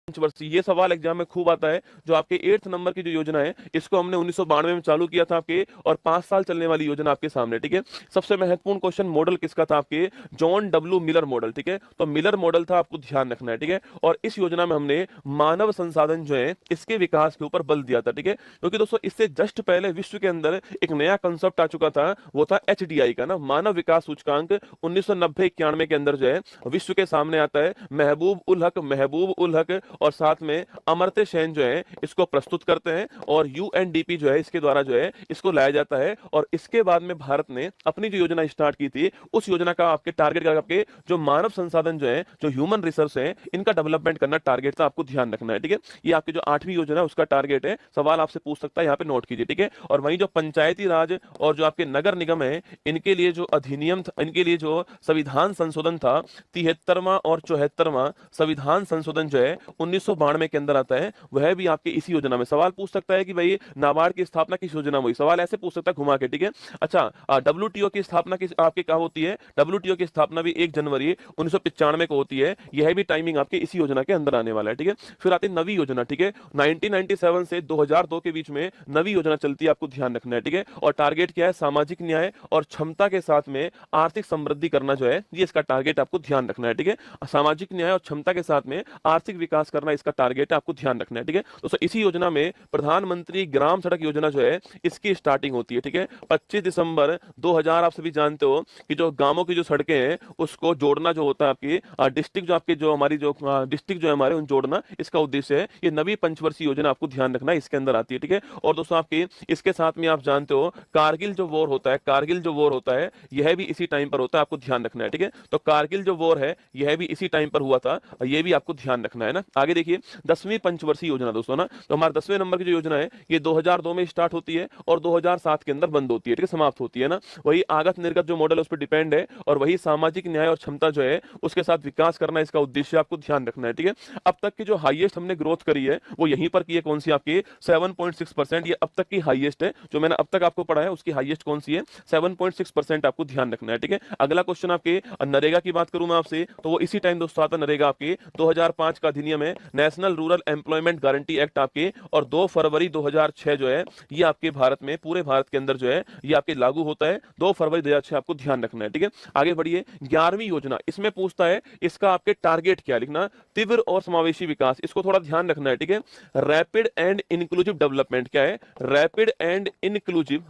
पंचवर्षीय, ये सवाल एग्जाम में खूब आता है। जो आपके 8th नंबर की जो योजना है, इसको हमने 1992 में चालू किया था आपके, और 5 साल चलने वाली योजना आपके सामने, ठीक है। सबसे महत्वपूर्ण क्वेश्चन, मॉडल किसका था आपके, जॉन डब्ल्यू मिलर मॉडल, ठीक है। तो मिलर मॉडल था, आपको ध्यान रखना है, ठीक है। और इस योजना में हमने मानव संसाधन जो है इसके विकास के ऊपर बल दिया था, ठीक है। क्योंकि दोस्तों इससे जस्ट पहले विश्व के अंदर एक नया कंसेप्ट आ चुका था, वो था एचडीआई का ना, मानव विकास सूचकांक। 1990-91 के अंदर जो है विश्व के सामने आता है। महबूब उल हक और साथ में अमर्त्य सेन जो है इसको प्रस्तुत करते हैं, और यूएनडीपी जो है इसके द्वारा जो है इसको लाया जाता है। और इसके बाद में भारत ने अपनी जो योजना स्टार्ट की थी, उस योजना का आपके टारगेट का आपके जो मानव संसाधन जो है, जो ह्यूमन रिसोर्स है, इनका डेवलपमेंट करना टारगेट था, आपको ध्यान रखना है, ठीक है। ये आपकी जो 8वीं योजना है उसका टारगेट है। सवाल आपसे पूछ सकता है, यहाँ पे नोट कीजिए, ठीक है। और वहीं जो पंचायती राज और जो आपके नगर निगम है, इनके लिए जो अधिनियम इनके लिए जो संविधान संशोधन था, 73वां और 74वां संविधान संशोधन जो है 1992 के अंदर आता है, वह भी आपके इसी योजना में। सवाल पूछ सकता है कि भाई नाबार्ड की स्थापना किस योजना में हुई, सवाल ऐसे पूछ सकता है घुमा के, ठीक है। अच्छा, डब्ल्यूटीओ की स्थापना किस आपके कहा होती है, डब्ल्यूटीओ की स्थापना भी 1 जनवरी 1995 को होती है। यह भी टाइमिंग आपके इसी योजना के अंदर आने वाला है, ठीक है। फिर आती है नवी योजना, ठीक है। 1997 से 2002 के बीच में नवी योजना चलती है, आपको ध्यान रखना है, ठीक है। और टारगेट क्या है, सामाजिक न्याय और क्षमता के साथ में आर्थिक समृद्धि करना जो है, ये इसका टारगेट आपको ध्यान रखना है, ठीक है। सामाजिक न्याय और क्षमता के साथ में आर्थिक विकास करना इसका टारगेट है, आपको ध्यान रखना है, ठीक है। दोस्तों इसी योजना में प्रधानमंत्री ग्राम सड़क योजना जो है इसकी स्टार्टिंग होती है, ठीक है। 25 दिसंबर 2000, आप सभी जानते हो कि जो गांवों की जो सड़कें हैं उसको जोड़ना जो होता है, आपकी डिस्ट्रिक्ट जो आपके जो हमारी जो डिस्ट्रिक्ट जो है हमारे, उन जोड़ना इसका उद्देश्य है। ये नवी पंचवर्षीय योजना आपको ध्यान रखना है, इसके अंदर आती है, ठीक है। और दोस्तों आपकी इसके साथ में आप जानते हो कारगिल जो वॉर होता है, कारगिल जो वॉर होता है यह भी इसी टाइम पर होता है, आपको ध्यान रखना है, ठीक है। तो कारगिल जो वॉर है यह भी इसी टाइम पर हुआ था, यह भी आपको ध्यान रखना है ना। आगे देखिए 10वीं पंचवर्षीय योजना दोस्तों ना, तो हमारे 10वें नंबर की जो योजना है ये 2002 में स्टार्ट होती है और 2007 के अंदर बंद होती है, ठीक है, समाप्त होती है ना। वही आगत निर्गत जो मॉडल है उस पर डिपेंड है, और वही सामाजिक न्याय और क्षमता जो है उसके साथ विकास करना इसका उद्देश्य, आपको ध्यान रखना है, ठीक है। अब तक की जो हाईएस्ट हमने ग्रोथ करी है वो यहीं पर की है, कौन सी आपकी 7.6%, ये अब तक की हाईएस्ट है। जो मैंने अब तक आपको पढ़ा है उसकी हाईएस्ट कौन सी है, 7.6%, आपको ध्यान रखना है, ठीक है। अगला क्वेश्चन आपके नरेगा की बात करूं मैं आपसे, तो वो इसी टाइम दोस्तों आता नरेगा, आपके 2005 का अधिनियम है, national rural employment guarantee act आपके, और 2 फरवरी 2006 जो है ये आपके भारत में, पूरे भारत के अंदर जो है ये आपके लागू होता है, 2 फरवरी 2006, आपको ध्यान रखना है, ठीक है। आगे बढ़िए 11वीं योजना, इसमें पूछता है इसका आपके टारगेट क्या लिखना, तीव्र और समावेशी विकास, इसको थोड़ा ध्यान रखना है, ठीक है। रैपिड एंड इंक्लूसिव डेवलपमेंट क्या है, रैपिड एंड इंक्लूसिव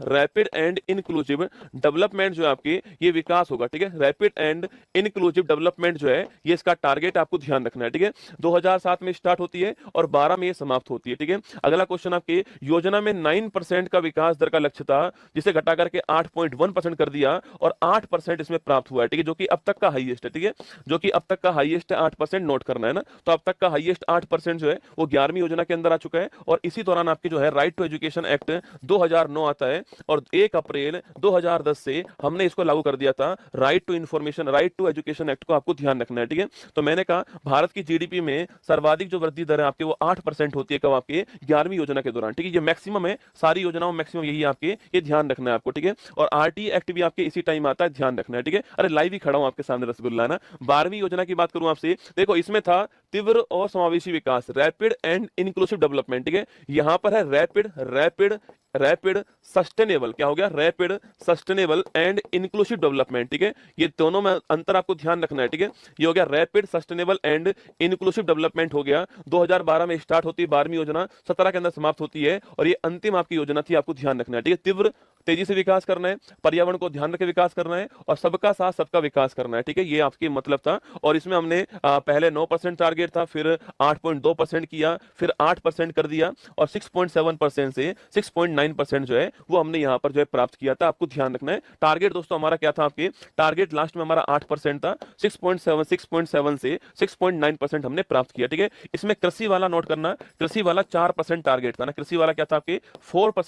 डेवलपमेंट जो है आपकी, ये विकास होगा, ठीक है। रैपिड एंड इंक्लूसिव डेवलपमेंट जो है ये इसका टारगेट आपको ध्यान रखना है, ठीक है। 2007 में स्टार्ट होती है और 12 में ये समाप्त होती है, ठीक है। अगला क्वेश्चन आपके योजना में 9% का विकास दर का लक्ष्य था, जिसे घटा करके 8.1% कर दिया, और 8% इसमें प्राप्त हुआ है, ठीक है, जो कि अब तक का हाईएस्ट है, ठीक है। जो कि अब तक का हाईएस्ट है, 8% नोट करना है ना। तो अब तक का हाईएस्ट 8% जो है वो 11वीं योजना के अंदर आ चुका है। और इसी दौरान आपकी जो है राइट टू एजुकेशन एक्ट 2009 आता है, और 1 अप्रैल 2010 से हमने इसको लागू कर दिया था, right to information, right to education act को आपको ध्यान रखना है, ठीक है। तो मैंने कहा भारत की जीडीपी में सर्वाधिक जो वृद्धि दर है आपके वो 8% होती है, कब आपके 11वीं योजना के दौरान, ठीक है। ये मैक्सिमम है, सारी योजनाओं मैक्सिमम यही आपके, ये ध्यान रखना है आपको, ठीक है। और आरटी एक्ट भी आपके इसी टाइम आता है, ध्यान रखना है, ठीक है। अरे लाइव ही खड़ा हूं आपके सामने रसगुल्ला ना। 12वीं योजना की बात करूं आपसे, देखो इसमें था तीव्र और समावेशी विकास, रैपिड एंड इंक्लूसिव डेवलपमेंट, ठीक है। यहां पर है रैपिड सस्टेनेबल, क्या हो गया, rapid sustainable and inclusive development, ठीक है। ये दोनों में अंतर आपको ध्यान रखना है, ठीक है। ये हो गया rapid sustainable and inclusive development हो गया, 2012 में स्टार्ट होती है, 12वीं योजना 17 के अंदर समाप्त होती है, और ये अंतिम आपकी योजना थी, आपको ध्यान रखना है, ठीक है। तीव्र तेजी से विकास करना है, पर्यावरण को ध्यान रखे विकास करना है, और सबका साथ सबका विकास करना है, ठीक है। ये आपकी मतलब था। और इसमें हमने पहले 9% टारगेट था, फिर 8.2% किया, फिर 8% कर दिया, और 6.7% से 6.9% जो है वो हमने यहां पर जो है प्राप्त किया था, आपको ध्यान रखना है। टारगेट दोस्तों हमारा क्या था, आपके टारगेट लास्ट में हमारा 8% था, 6.7 से 6.9% हमने प्राप्त किया, ठीक है। इसमें कृषि वाला नोट करना, कृषि वाला 4% टारगेट था ना, कृषि वाला क्या था आपके 4%